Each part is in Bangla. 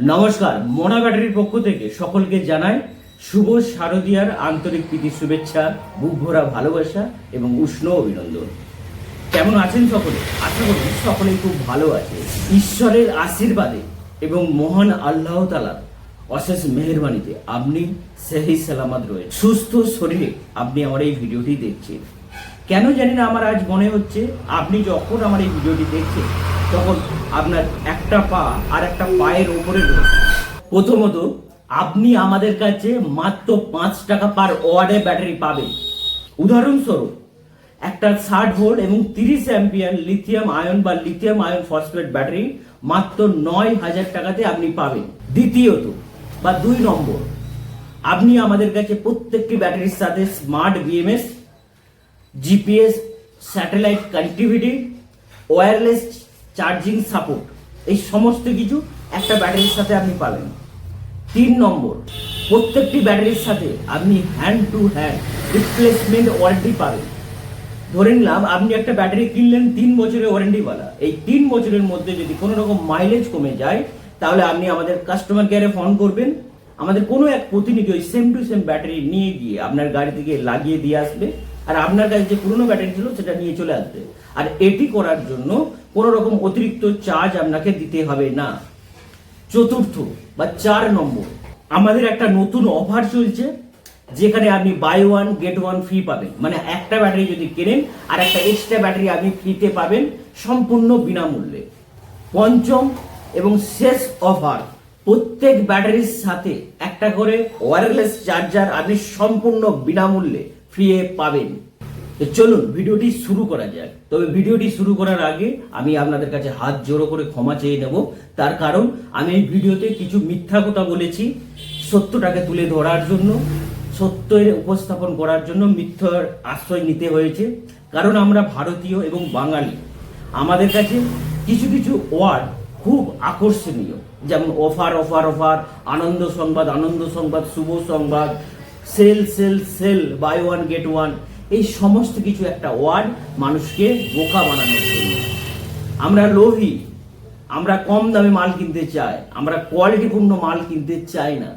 নমস্কার, মোনা ব্যাটারির পক্ষ থেকে সকলকে জানাই শুভ শারদীয়ার আন্তরিক প্রীতি শুভেচ্ছা, বুক ভরা ভালোবাসা এবং উষ্ণ অভিনন্দন। কেমন আছেন সকলে? আশা করি সকলেই খুব ভালো আছে। ঈশ্বরের আশীর্বাদে এবং মহান আল্লাহ তাআলার অশেষ মেহেরবানিতে আপনি সহি সালামত রয়েছে, সুস্থ শরীরে আপনি আমার এই ভিডিওটি দেখছেন। কেন জানি না, আমার আজ মনে হচ্ছে আপনি যখন আমার এই ভিডিওটি দেখছেন তখন আপনার একটা পা আর একটা পায়ের উপরে রয়েছে। প্রথমত, আপনি আমাদের কাছে মাত্র 5 টাকা পার ওয়ার্ডে ব্যাটারি পাবেন। উদাহরণস্বরূপ, একটা 60 ভোল্ট এবং 30 অ্যাম্পিয়ার লিথিয়াম আয়ন বা লিথিয়াম আয়ন ফসফেট ব্যাটারি মাত্র 9,000 টাকাতে আপনি পাবেন। দ্বিতীয়ত বা 2 নম্বর, আপনি আমাদের কাছে প্রত্যেকটি ব্যাটারির সাথে smart BMS, GPS, satellite connectivity, wireless charging support, এই সমস্ত কিছু একটা ব্যাটারির সাথে আপনি পাবেন। 3 নম্বর, প্রত্যেকটি ব্যাটারির সাথে আপনি hand to hand replacement warranty পাবেন। ধরে নিলাম আপনি একটা ব্যাটারি কিনলেন 3 বছরের ওয়ারেন্টিওয়ালা। এই 3 বছরের মধ্যে যদি কোনো রকম মাইলেজ কমে যায়, তাহলে আপনি আমাদের কাস্টমার কেয়ারে ফোন করবেন। আমাদের কোনো এক প্রতিনিধি ওই সেম টু সেম ব্যাটারি নিয়ে গিয়ে আপনার গাড়ি থেকে লাগিয়ে দিয়ে আসবে, আর আপনার কাছে যে পুরনো ব্যাটারি ছিল সেটা নিয়ে চলে আসবে। আর এটি করার জন্য কোনো রকম অতিরিক্ত চার্জ আপনাকে দিতে হবে না। চতুর্থ বা 4 নম্বর, আমাদের একটা নতুন অফার চলছে, যেখানে আপনি buy one get one free পাবেন। মানে একটা ব্যাটারি যদি কেনেন আর একটা এক্সট্রা ব্যাটারি আপনি ফ্রিতে পাবেন সম্পূর্ণ বিনামূল্যে। পঞ্চম এবং শেষ অফার, প্রত্যেক ব্যাটারির সাথে একটা করে ওয়্যারলেস চার্জার আপনি সম্পূর্ণ বিনামূল্যে ফ্রি পাবেন। তো চলুন ভিডিওটি শুরু করা যাক। তবে ভিডিওটি শুরু করার আগে আমি আপনাদের কাছে হাত জোড়ো করে ক্ষমা চেয়ে নেব। তার কারণ আমি এই ভিডিওতে কিছু মিথ্যা কথা বলেছি সত্যটাকে তুলে ধরার জন্য, সত্যের উপস্থাপন করার জন্য মিথ্যার আশ্রয় নিতে হয়েছে। কারণ আমরা ভারতীয় এবং বাঙালি, আমাদের কাছে কিছু কিছু ওয়ার্ড খুব আকর্ষণীয়, যেমন অফার অফার অফার, আনন্দ সংবাদ আনন্দ সংবাদ, শুভ সংবাদ, sale sale sale, buy one get one, এই সমস্ত কিছু একটা ওয়ার্ড মানুষকে বোকা বানানোর জন্য। আমরা লোভী, আমরা কম দামে মাল কিনতে চাই, আমরা কোয়ালিটিপূর্ণ মাল কিনতে চাই না,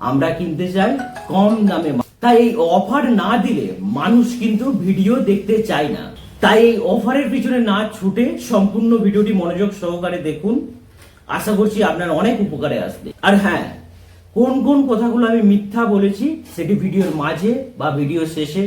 আমরা কিনতে চাই কম দামে। তাই এই অফার না দিলে মানুষ কিন্তু ভিডিও দেখতে চায় না। তাই এই অফারের পিছনে না ছুটে সম্পূর্ণ ভিডিওটি মনোযোগ সহকারে দেখুন। আশা করছি আপনার অনেক উপকারে আসবে। আর হ্যাঁ, কোন কোন কথাগুলো আমি মিথ্যা বলেছি সেটি ভিডিওর মাঝে বা ভিডিও শেষে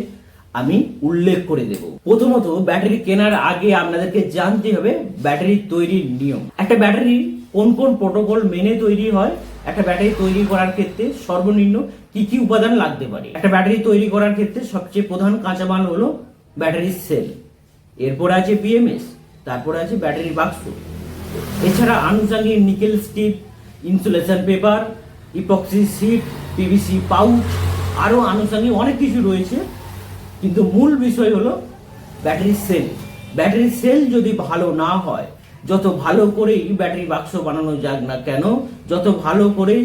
আমি উল্লেখ করে দেব। প্রথমত, ব্যাটারি কেনার আগে আপনাদেরকে জানতে হবে ব্যাটারি তৈরির নিয়ম। একটা ব্যাটারি কোন কোন প্রোটোকল মেনে তৈরি হয়, একটা ব্যাটারি তৈরি করার ক্ষেত্রে সর্বনিম্ন কি কি উপাদান লাগতে পারে। একটা ব্যাটারি তৈরি করার ক্ষেত্রে সবচেয়ে প্রধান কাঁচামাল হলো ব্যাটারির সেল, এরপর আছে বিএমএস, তারপর আছে ব্যাটারি বাক্স, এছাড়া আনুষঙ্গিক nickel strip, insulation paper, epoxy sheet, PVC pouch, আরও আনুষঙ্গিক অনেক কিছু রয়েছে। কিন্তু মূল বিষয় হলো ব্যাটারি সেল। ব্যাটারি সেল যদি ভালো না হয়, যত ভালো করেই ব্যাটারি বাক্স বানানো যাক না কেন, যত ভালো করে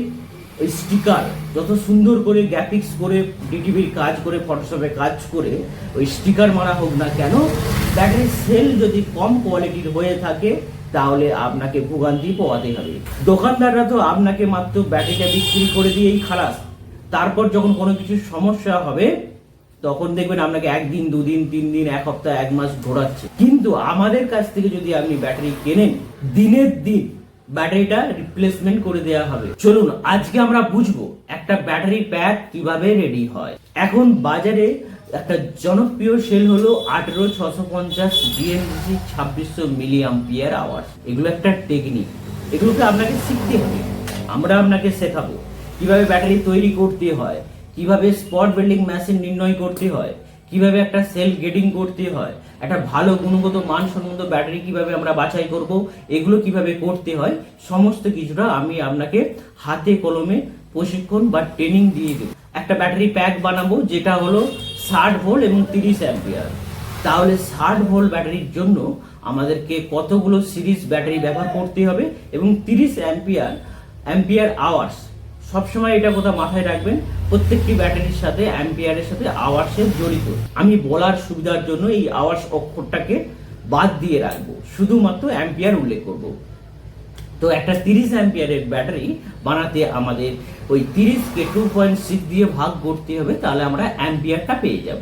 ওই স্টিকার, যত সুন্দর করে গ্রাফিক্স করে, ডিটিভির কাজ করে, ফটোশপে কাজ করে ওই স্টিকার মারা হোক না কেন, ব্যাটারি সেল যদি কম কোয়ালিটির হয়ে থাকে তাহলে আপনাকে ভোগান্তি পোয়াতে হবে। দোকানদাররা তো আপনাকে মাত্র ব্যাটারিটা বিক্রি করে দিয়েই খালাস। তারপর যখন কোনো কিছু সমস্যা হবে তখন দেখবেন আপনাকে 1 দিন 2 দিন 3 দিন 1 সপ্তাহ 1 মাস ঘোরাচ্ছে। কিন্তু আমাদের কাছ থেকে যদি আপনি ব্যাটারি কেনেন, দিনের দিন ব্যাটারিটা রিপ্লেসমেন্ট করে দেওয়া হবে। চলুন আজকে আমরা বুঝবো একটা ব্যাটারি প্যাক কিভাবে রেডি হয়। এখন বাজারে একটা জনপ্রিয় সেল হলো 18650 ডিএনসি 2600 মিলি অ্যাম্পিয়ার আওয়ার। এগুলো একটা টেকনিক, এগুলোকে আপনাকে শিখতে হবে। আমরা আপনাকে শেখাবো কিভাবে ব্যাটারি তৈরি করতে হয়, কিভাবে স্পট ওয়েল্ডিং মেশিন নির্ণয় করতে হয়, কিভাবে একটা সেল গেটিং করতে হয়, একটা ভালো গুণগত মানসম্মত ব্যাটারি কিভাবে আমরা বাছাই করব, এগুলো কিভাবে করতে হয়, সমস্ত কিছুটা আমি আপনাকে হাতে কলমে প্রশিক্ষণ বা ট্রেনিং দিয়ে দেব। একটা ব্যাটারি প্যাক বানাবো যেটা হলো 60 ভোল্ট এবং 30 অ্যাম্পিয়ার। তাহলে 60 ভোল্ট ব্যাটারির জন্য আমাদেরকে কতগুলো সিরিজ ব্যাটারি ব্যবহার করতে হবে এবং 30 অ্যাম্পিয়ার আওয়ার্স, সবসময় এটা কথা মাথায় রাখবেন, প্রত্যেকটি ব্যাটারির সাথে অ্যাম্পিয়ারের সাথে আওয়ার্সের জড়িত। আমি বলার সুবিধার জন্য এই আওয়ার্স অক্ষরটাকে বাদ দিয়ে রাখবো, শুধুমাত্র অ্যাম্পিয়ার উল্লেখ করব। তো একটা 30 অ্যাম্পিয়ারের ব্যাটারি বানাতে আমাদের ওই 30কে 2.6 দিয়ে ভাগ করতে হবে, তাহলে আমরা অ্যাম্পিয়ারটা পেয়ে যাব।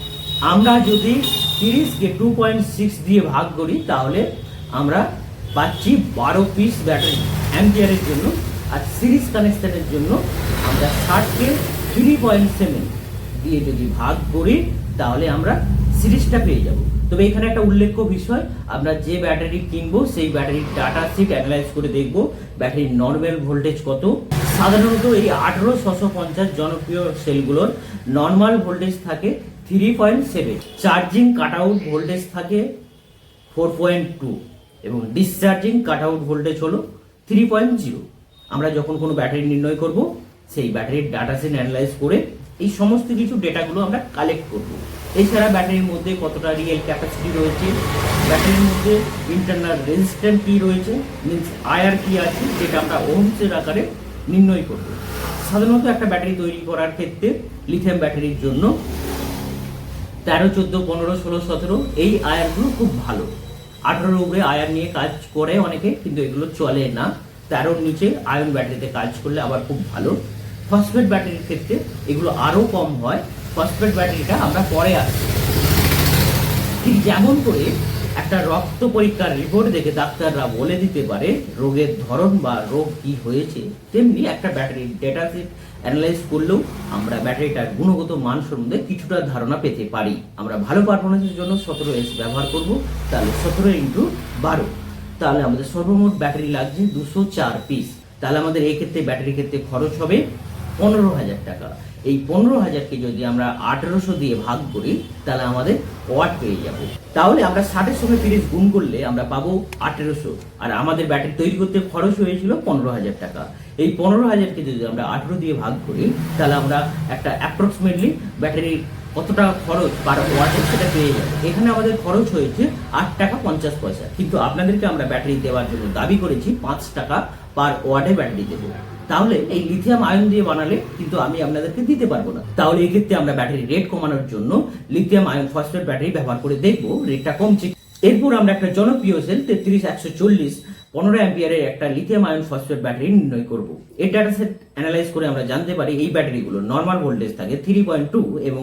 আমরা যদি 30কে 2.6 দিয়ে ভাগ করি তাহলে আমরা পাচ্ছি 12 পিস ব্যাটারি অ্যাম্পিয়ারের জন্য। আর সিরিজ কানেকশনের জন্য আমরা 60কে 3.7 দিয়ে যদি ভাগ করি তাহলে আমরা সিরিজটা পেয়ে যাব। তবে এখানে একটা উল্লেখ্য বিষয়, আমরা যে ব্যাটারি কিনবো সেই ব্যাটারির ডাটা শিট অ্যানালাইজ করে দেখবো ব্যাটারির নর্মাল ভোল্টেজ কত। সাধারণত এই 18650 জনপ্রিয় সেলগুলোর নর্মাল ভোল্টেজ থাকে 3.7, চার্জিং কাট আউট ভোল্টেজ থাকে 4.2 এবং ডিসচার্জিং কাট আউট ভোল্টেজ হলো 3.0। আমরা যখন কোনো ব্যাটারি নির্ণয় করব সেই ব্যাটারির ডাটা সেট অ্যানালাইজ করে এই সমস্ত কিছু ডেটাগুলো আমরা কালেক্ট করব। এছাড়া ব্যাটারির মধ্যে কতটা রিয়েল ক্যাপাসিটি রয়েছে, ব্যাটারির মধ্যে ইন্টারনাল রেজিস্ট্যান্স কী রয়েছে, মিনস আয়ার কী আছে, যেটা আমরা ওহমসের আকারে নির্ণয় করব। সাধারণত একটা ব্যাটারি তৈরি করার ক্ষেত্রে লিথিয়াম ব্যাটারির জন্য 13, 14, 15, 16, 17 এই আয়ারগুলো খুব ভালো। 18 উপরে আয়ার নিয়ে কাজ করে অনেকে, কিন্তু এগুলো চলে না। 13 নিচে আয়ন ব্যাটারিতে কাজ করলে আবার খুব ভালো। ফসফেট ব্যাটারির ক্ষেত্রে এগুলো আরও কম হয়। ফসফেট ব্যাটারিটা আমরা পরে আসছি। ঠিক যেমন করে একটা রক্ত পরীক্ষার রিপোর্ট দেখে ডাক্তাররা বলে দিতে পারে রোগের ধরন বা রোগ কি হয়েছে, তেমনি একটা ব্যাটারির ডেটা সেট অ্যানালাইজ করলেও আমরা ব্যাটারিটার গুণগত মান সম্বন্ধে কিছুটা ধারণা পেতে পারি। আমরা ভালো পারফরমেন্সের জন্য 17S ব্যবহার করব, তাহলে 17x12, তাহলে আমাদের সর্বমোট ব্যাটারি লাগছে 204 পিস। তাহলে আমাদের এই ক্ষেত্রে ব্যাটারির ক্ষেত্রে খরচ হবে 15,000 টাকা। এই 15,000কে যদি আমরা 1800 দিয়ে ভাগ করি তাহলে আমাদের ওয়াট পেয়ে যাব। তাহলে আমরা 60-এর সঙ্গে 30 গুণ করলে আমরা পাবো 1800, আর আমাদের ব্যাটারি তৈরি করতে খরচ হয়েছিল 15,000 টাকা। এই 15,000কে যদি আমরা 18 দিয়ে ভাগ করি তাহলে আমরা একটা অ্যাপ্রক্সিমেটলি ব্যাটারির কত টাকা খরচ পার ওয়াটে সেটা পেয়ে যাবে। এখানে আমাদের খরচ হয়েছে 8 টাকা 50 পয়সা, কিন্তু আপনাদেরকে আমরা ব্যাটারি দেওয়ার জন্য দাবি করেছি 5 টাকা পার ওয়াটে ব্যাটারি দেবো। তাহলে এই লিথিয়াম আয়ন দিয়ে বানালে কিন্তু আমি আপনাদেরকে দিতে পারবো না। তাহলে এই ক্ষেত্রে আমরা ব্যাটারি রেট কমানোর জন্য লিথিয়াম আয়ন ফসফেট ব্যাটারি ব্যবহার করে দেখবো রেটটা কমছে। এরপর আমরা একটা জনপ্রিয় সেল 33140 15 অ্যাম্পিয়ারের একটা লিথিয়াম আয়ন ফসফেট ব্যাটারি নির্ণয় করব। এই ডাটা সেট অ্যানালাইজ করে আমরা জানতে পারি এই ব্যাটারিগুলো নর্মাল ভোল্টেজ থাকে 3.2 এবং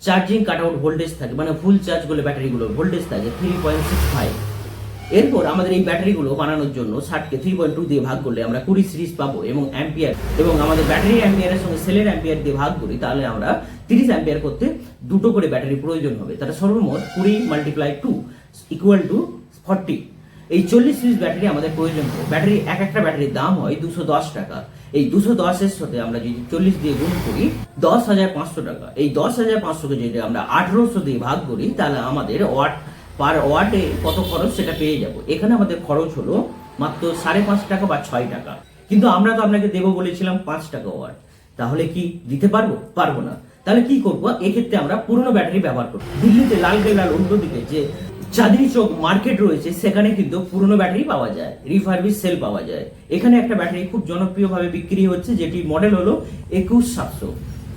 চার্জিং কাট আউট ভোল্টেজ থাকে, মানে ফুল চার্জ করলে ব্যাটারিগুলোর ভোল্টেজ থাকে 3.65। এরপর আমাদের এই ব্যাটারিগুলো বানানোর জন্য 60কে 3.2 দিয়ে ভাগ করলে আমরা 20 সিরিজ পাবো এবং অ্যাম্পিয়ার, এবং আমাদের ব্যাটারি অ্যাম্পিয়ারের সঙ্গে সেলের অ্যাম্পিয়ার দিয়ে ভাগ করি তাহলে আমরা 30 অ্যাম্পিয়ার করতে দুটো করে ব্যাটারি প্রয়োজন হবে। তাহলে সর্বমোট 20 × 2 = 40। এই 40 সিরিজ ব্যাটারি আমাদের প্রয়োজন হবে। ব্যাটারি একটা ব্যাটারির দাম হয় 210 টাকা। এই 210-এর সাথে আমরা যদি 40 দিয়ে গুণ করি 10,500 টাকা। এই 10,500কে যদি আমরা 1800 দিয়ে ভাগ করি তাহলে আমাদের ওয়াট পার ওয়াটে কত খরচ সেটা পেয়ে যাব। এখানে আমাদের খরচ হলো মাত্র 5.5 টাকা বা 6 টাকা, কিন্তু আমরা তো আপনাকে দেবো বলেছিলাম 5 টাকা ওয়াট। তাহলে কি দিতে পারবো? পারবো না। তাহলে কি করবো? এক্ষেত্রে আমরা পুরনো ব্যাটারি ব্যবহার করবো। দিল্লিতে লালকেল্লার উল্টো দিকে যে চাঁদনি চৌক মার্কেট রয়েছে সেখানে কিন্তু পুরনো ব্যাটারি পাওয়া যায়, রিফারবিশ সেল পাওয়া যায়। এখানে একটা ব্যাটারি খুব জনপ্রিয়ভাবে বিক্রি হচ্ছে, যেটি মডেল হলো 21700।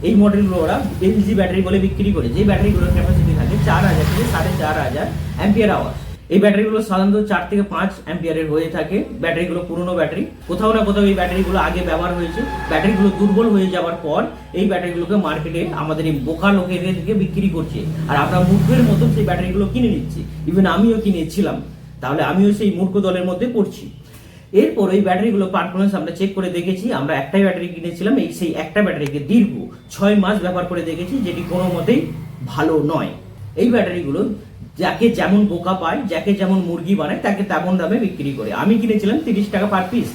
এই মডেলগুলো ওরা এলজি ব্যাটারি বলে বিক্রি করে, যে ব্যাটারিগুলোর ক্যাপাসিটি থাকে 4000 থেকে 4500 অ্যাম্পিয়ার আওয়ার। এই ব্যাটারিগুলো সাধারণত 4 থেকে 5 অ্যাম্পিয়ারের হয়ে থাকে। ব্যাটারিগুলো পুরনো ব্যাটারি, কোথাও না কোথাও এই ব্যাটারিগুলো আগে ব্যবহার হয়েছে। ব্যাটারিগুলো দুর্বল হয়ে যাওয়ার পর এই ব্যাটারিগুলোকে মার্কেটে আমাদের এই বোকা লোকেদের থেকে বিক্রি করছে, আর আমরা মূর্খের মতন সেই ব্যাটারিগুলো কিনে নিচ্ছি। ইভেন আমিও কিনেছিলাম, তাহলে আমিও সেই মূর্খ দলের মধ্যে পড়ছি। এরপর এই ব্যাটারিগুলো পারফরমেন্স আমরা চেক করে দেখেছি। আমরা একটাই ব্যাটারি কিনেছিলাম, সেই একটা ব্যাটারিকে দীর্ঘ 6 মাস ব্যবহার করে দেখেছি, যেটি কোনো মতেই ভালো নয়। এই ব্যাটারিগুলো যাকে যেমন বোকা পায়, যাকে যেমন মুরগি বানায় তাকে তেমন দামে বিক্রি করে। আমি কিনেছিলাম 30 টাকা পার পিস,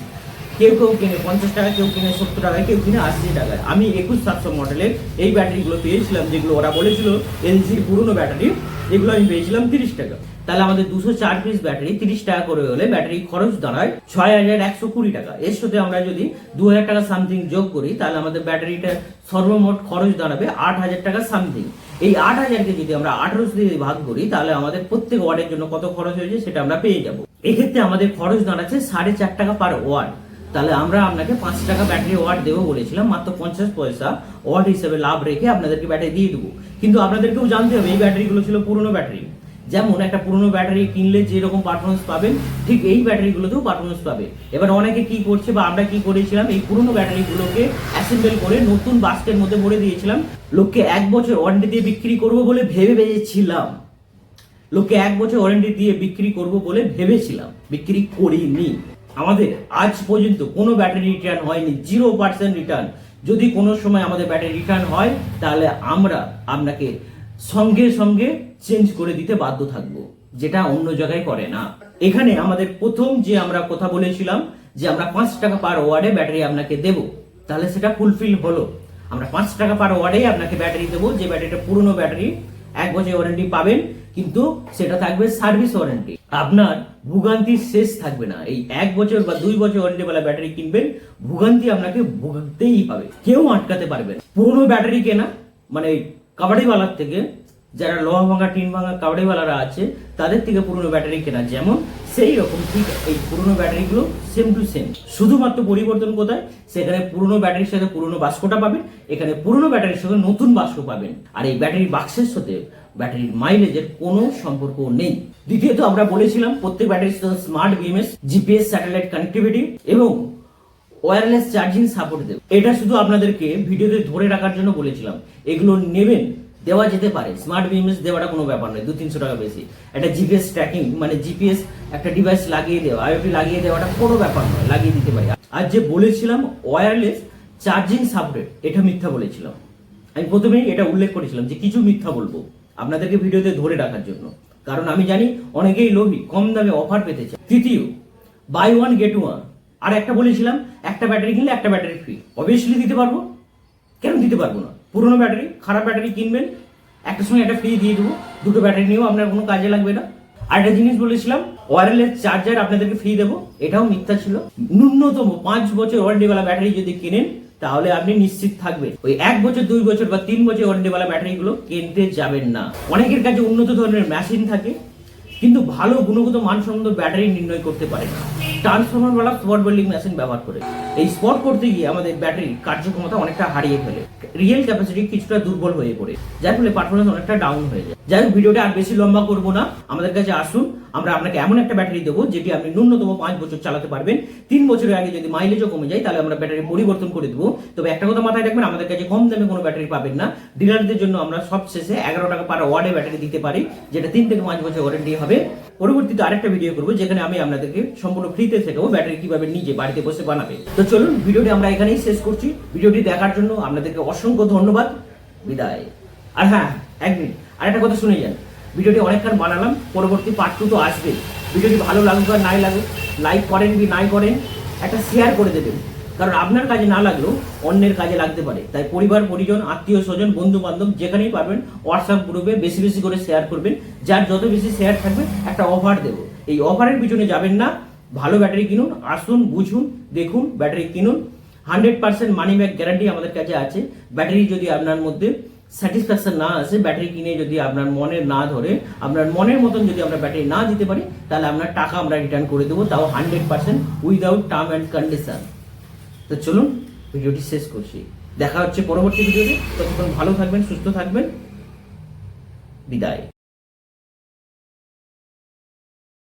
কেউ কিনে 50 টাকা, কেউ কিনে 70 টাকায়, কেউ কিনে 80 টাকায়। আমি 21700 মডেলের এই ব্যাটারিগুলো পেয়েছিলাম, যেগুলো ওরা বলেছিল এলজির পুরনো ব্যাটারি, এগুলো আমি পেয়েছিলাম 30 টাকা। তাহলে আমাদের 204 পিস ব্যাটারি 30 টাকা করে হলে ব্যাটারি খরচ দাঁড়ায় 6120 টাকা। এর সাথে আমরা যদি 2000 টাকা সামথিং যোগ করি তাহলে আমাদের ব্যাটারিটা সর্বমোট খরচ দাঁড়াবে 8000 টাকা সামথিং। এই 8000কে যদি আমরা 1800 দিয়ে ভাগ করি তাহলে আমাদের প্রত্যেক ওয়াটের জন্য কত খরচ হয়েছে সেটা আমরা পেয়ে যাব। এক্ষেত্রে আমাদের খরচ দাঁড়াচ্ছে 4.5 টাকা পার ওয়াট। তাহলে আমরা আপনাকে 5 টাকা ব্যাটারি ওয়াট দেবো বলেছিলাম, মাত্র 50 পয়সা ওয়াট হিসেবে লাভ রেখে আপনাদেরকে ব্যাটারি দিয়ে দেবো। কিন্তু আপনাদেরকেও জানতে হবে এই ব্যাটারিগুলো ছিল পুরনো ব্যাটারি, যেমন একটা পুরনো ব্যাটারি কিনলে যেরকম পারফরমেন্স পাবেন, ঠিক এই ব্যাটারিগুলোতেও পারফরমেন্স পাবে। এবার অনেকে কি করছে বা আমরা কি করেছিলাম, এই পুরনো ব্যাটারিগুলোকে অ্যাসেম্বল করে নতুন বাস্কের মধ্যে ভরে দিয়েছিলাম। লোককে 1 বছর ওয়ারেন্টি দিয়ে বিক্রি করবো বলে ভেবেছিলাম, লোককে 1 বছর ওয়ারেন্টি দিয়ে বিক্রি করব বলে ভেবেছিলাম, বিক্রি করিনি। আমাদের আজ পর্যন্ত কোনো ব্যাটারি রিটার্ন হয়নি, 0% রিটার্ন। যদি কোনো সময় আমাদের ব্যাটারি রিটার্ন হয় তাহলে আমরা আপনাকে সঙ্গে সঙ্গে চেঞ্জ করে দিতে বাধ্য থাকবো, যেটা অন্য জায়গায় করে না। এখানে আমাদের প্রথম যে আমরা কথা বলেছিলাম যে আমরা 5 টাকা পার ওয়ার্ডে ব্যাটারি আপনাকে দেব, তাহলে সেটা ফুলফিল হলো। আমরা 5 টাকা পার ওয়ার্ডে আপনাকে ব্যাটারি দেবো, যে ব্যাটারিটা পুরনো ব্যাটারি, 1 বছর ওয়ারেন্টি পাবেন, কিন্তু সেটা থাকবে সার্ভিস ওয়ারেন্টি। আপনার ভোগান্তির শেষ থাকবে না। এই 1 বছর বা 2 বছর ওয়ারেন্টি वाला ব্যাটারি কিনবেন, ভোগান্তি আপনাকে ভুগতেই পাবে, কেউ আটকাতে পারবে না। পুরনো ব্যাটারি কেনা মানে কাবাডিওয়ালার থেকে, যারা লোহা ভাঙা টিন ভাঙা কাবাডিওয়ালারা আছে তাদের থেকে পুরনো ব্যাটারি কেনা যেমন, সেই রকম ঠিক এই পুরনো ব্যাটারিগুলো সেম টু সেম। শুধুমাত্র পরিবর্তন কোথায়, সেখানে পুরনো ব্যাটারির সাথে পুরনো বাস্কটা পাবেন, এখানে পুরনো ব্যাটারির সাথে নতুন বাস্ক পাবেন। আর এই ব্যাটারি বাক্সের সাথে ব্যাটারির মাইলেজের কোনো সম্পর্ক নেই। দ্বিতীয়ত আমরা বলেছিলাম প্রত্যেক ব্যাটারির সাথে smart BMS, GPS, satellite connectivity এবং ওয়্যারলেস চার্জিং সাপোর্ট দেবে। এটা শুধু আপনাদেরকে ভিডিওতে ধরে রাখার জন্য বলেছিলাম। এগুলো নেবেন, দেওয়া যেতে পারে। স্মার্ট বিএমএস দেওয়াটা কোনো ব্যাপার নয়, 200-300 টাকা বেশি। একটা জিপিএস ট্র্যাকিং মানে জিপিএস একটা ডিভাইস লাগিয়ে দেওয়া, আইওটি লাগিয়ে দেওয়াটা কোনো ব্যাপার নয়, লাগিয়ে দিতে পারি। আর যে বলেছিলাম ওয়্যারলেস চার্জিং সাপোর্ট, এটা মিথ্যা বলেছিলাম। আমি প্রথমেই এটা উল্লেখ করেছিলাম যে কিছু মিথ্যা বলবো আপনাদেরকে ভিডিওতে ধরে রাখার জন্য, কারণ আমি জানি অনেকেই লোভী, কম দামে অফার পেতে চায়। তৃতীয়, বাই ওয়ান গেট ওয়ান। আর একটা বলেছিলাম একটা ব্যাটারি কিনলে একটা ব্যাটারি ফ্রি। অবভিয়াসলি দিতে পারবো, কেন দিতে পারবো না? পুরোনো ব্যাটারি, খারাপ ব্যাটারি কিনবেন, একটা সময় একটা ফ্রি দিয়ে দেবো, দুটো ব্যাটারি নিয়েও আপনার কোনো কাজে লাগবে না। আর একটা জিনিস বলেছিলাম ওয়্যারলেস চার্জার আপনাদেরকে ফ্রি দেবো, এটাও মিথ্যা ছিল। ন্যূনতম 5 বছর ওয়ারেন্টিওয়ালা ব্যাটারি যদি কিনেন তাহলে আপনি নিশ্চিত থাকবেন ওই 1 বছর 2 বছর বা 3 বছর ওয়ারেন্টিওয়ালা ব্যাটারিগুলো কিনতে যাবেন না। অনেকের কাছে উন্নত ধরনের মেশিন থাকে কিন্তু ভালো গুণগত মানসম্মত ব্যাটারি নির্ণয় করতে পারে না। ট্রান্সফরমারওয়ালা স্পট ওয়েল্ডিং মেশিন ব্যবহার করে এই স্পট করতে গিয়ে আমাদের ব্যাটারির কার্যক্ষমতা অনেকটা হারিয়ে ফেলে, রিয়েল ক্যাপাসিটি কিছুটা দুর্বল হয়ে পড়ে, যার ফলে পারফরমেন্স অনেকটা ডাউন হয়ে যায়। যাই হোক, ভিডিওটা আর বেশি লম্বা করব না, আমাদের কাছে আসুন, আমরা আপনাকে এমন একটা ব্যাটারি দেবো যেটি আপনি ন্যূনতম 5 বছর চালাতে পারবেন। 3 বছরের আগে যদি মাইলেজও কমে যায় তাহলে আমরা ব্যাটারি পরিবর্তন করে দেবো। তবে একটা কথা মাথায় রাখবেন, আমাদের কাছে কম দামে কোনো ব্যাটারি পাবেন না। ডিলারদের জন্য আমরা সবশেষে 11 টাকা পার ওয়ার্ডে ব্যাটারি দিতে পারি, যেটা 3 থেকে 5 বছর ওয়ারেন্টি হবে। পরবর্তীতে আরেকটা ভিডিও করবো যেখানে আমি আপনাদেরকে সম্পূর্ণ ফ্রিতে শেখাবো ব্যাটারি কিভাবে নিজে বাড়িতে বসে বানাবে। তো চলুন, ভিডিওটি আমরা এখানেই শেষ করছি। ভিডিওটি দেখার জন্য আপনাদেরকে অসংখ্য ধন্যবাদ, বিদায়। আর হ্যাঁ, 1 মিনিট আরেকটা কথা শুনে যান। ভিডিওটি অনেকক্ষণ বানালাম, পরবর্তী পার্ট 2 তো আসবে। ভিডিওটি ভালো লাগুক আর নাই লাগুক, লাইক করেন কি নাই করেন, একটা শেয়ার করে দেবেন, কারণ আপনার কাজে না লাগলেও অন্যের কাজে লাগতে পারে। তাই পরিবার পরিজন, আত্মীয় স্বজন, বন্ধু বান্ধব যেখানেই পারবেন হোয়াটসঅ্যাপ গ্রুপে বেশি বেশি করে শেয়ার করবেন। যার যত বেশি শেয়ার থাকবে একটা অফার দেবো, এই অফারের পিছনে যাবেন না। ভালো ব্যাটারি কিনুন, আসুন, বুঝুন, দেখুন, ব্যাটারি কিনুন। 100% মানি ব্যাক গ্যারান্টি আমাদের কাছে আছে। ব্যাটারি যদি আপনার মধ্যে স্যাটিসফ্যাকশন না আসে, ব্যাটারি কিনে যদি আপনার মনে না ধরে, আপনার মনের মতন যদি আমরা ব্যাটারি না দিতে পারি, তাহলে আপনার টাকা আমরা রিটার্ন করে দেবো, তাও 100% উইদাউট টার্ম অ্যান্ড কন্ডিশন। তো চলুন, ভিডিওটি শেষ করছি। দেখা হচ্ছে পরবর্তী ভিডিওতে। ততক্ষণ ভালো থাকবেন, সুস্থ থাকবেন, বিদায়।